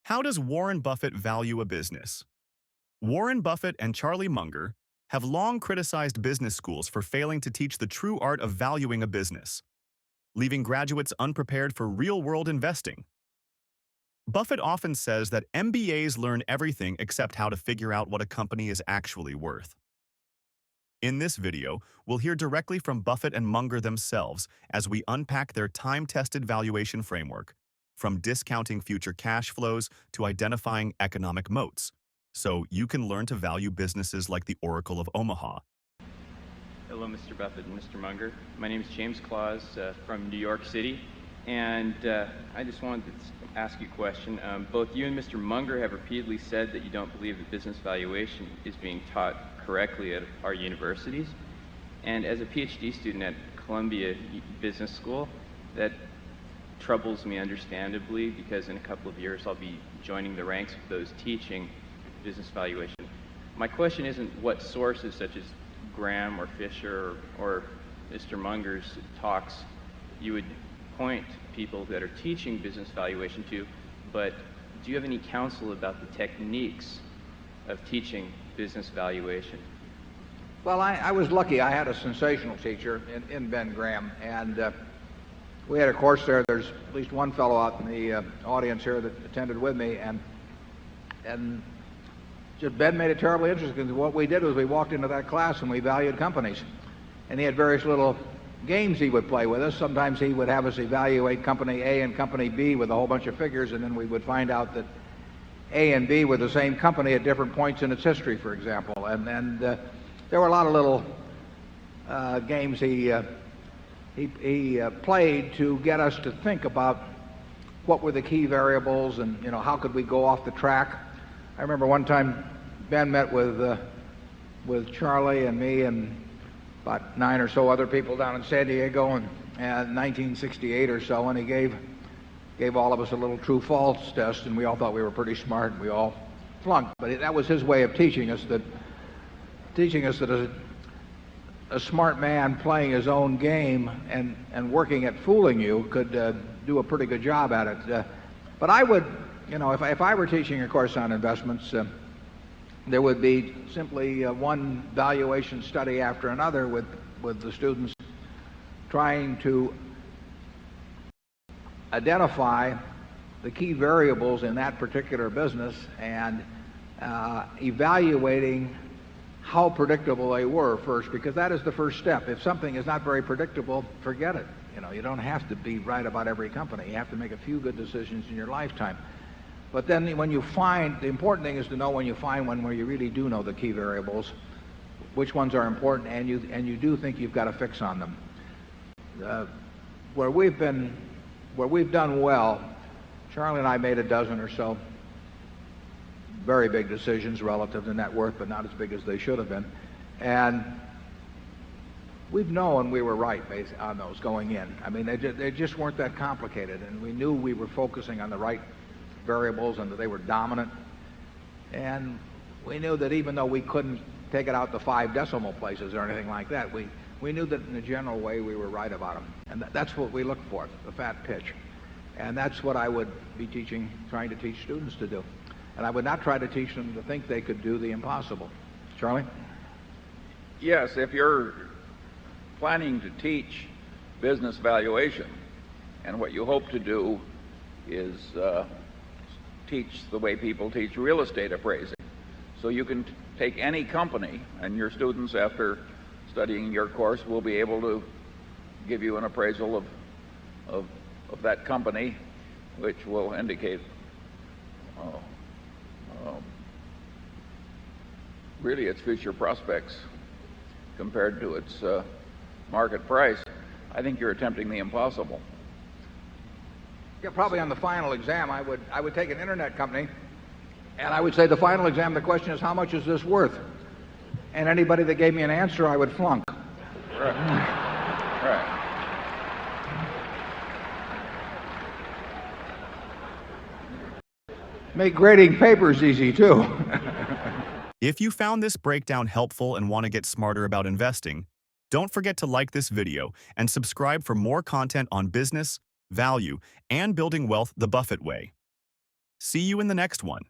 How does Warren Buffett value a business? Warren Buffett and Charlie Munger have long criticized business schools for failing to teach the true art of valuing a business, leaving graduates unprepared for real-world investing. Buffett often says that MBAs learn everything except how to figure out what a company is actually worth. In this video, we'll hear directly from Buffett and Munger themselves as we unpack their time-tested valuation framework, from discounting future cash flows to identifying economic moats, so you can learn to value businesses like the Oracle of Omaha. Hello, Mr. Buffett and Mr. Munger. My name is James Claus from New York City, and I just wanted to ask you a question. Both you and Mr. Munger have repeatedly said that you don't believe that business valuation is being taught correctly at our universities, and as a PhD student at Columbia Business School, that troubles me understandably, because in a couple of years I'll be joining the ranks of those teaching business valuation. My question isn't what sources such as Graham or Fisher or Mr. Munger's talks you would point people that are teaching business valuation to, but do you have any counsel about the techniques of teaching business valuation? Well, I was lucky. I had a sensational teacher in Ben Graham, and we had a course there. There's at least one fellow out in the audience here that attended with me, and just Ben made it terribly interesting, because what we did was we walked into that class and we valued companies, and he had various little games he would play with us. Sometimes he would have us evaluate company A and company B with a whole bunch of figures, and then we would find out that A and B were the same company at different points in its history, for example. And there were a lot of little games he played to get us to think about what were the key variables, and how could we go off the track. I remember one time Ben met with Charlie and me and about 9 or so other people down in San Diego in 1968 or so, and he gave all of us a little true-false test, and we all thought we were pretty smart, and we all flunked. But that was his way of teaching us that a smart man playing his own game and working at fooling you could do a pretty good job at it. But I would, if I were teaching a course on investments, there would be simply one valuation study after another with the students trying to identify the key variables in that particular business and evaluating how predictable they were first, because that is the first step. If something is not very predictable, forget it. You don't have to be right about every company. You have to make a few good decisions in your lifetime. But then when you find, the important thing is to know when you find one where you really do know the key variables, which ones are important, and you do think you've got a fix on them. Where we've done well, Charlie and I made a dozen or so very big decisions relative to net worth, but not as big as they should have been. And we've known we were right based on those going in. I mean, they just weren't that complicated, and we knew we were focusing on the right variables and that they were dominant. And we knew that even though we couldn't take it out to 5 decimal places or anything like that, we knew that in a general way we were right about them. And that's what we looked for, the fat pitch. And that's what I would be trying to teach students to do. And I would not try to teach them to think they could do the impossible. Charlie? Yes, if you're planning to teach business valuation, and what you hope to do is teach the way people teach real estate appraising. So you can take any company, and your students, after studying your course, will be able to give you an appraisal of that company, which will indicate really its future prospects compared to its market price. I think you're attempting the impossible. Yeah, probably on the final exam, I would take an internet company, and I would say the final exam, the question is, how much is this worth? And anybody that gave me an answer, I would flunk. Right. Make grading papers easy, too. If you found this breakdown helpful and want to get smarter about investing, don't forget to like this video and subscribe for more content on business, value, and building wealth the Buffett way. See you in the next one.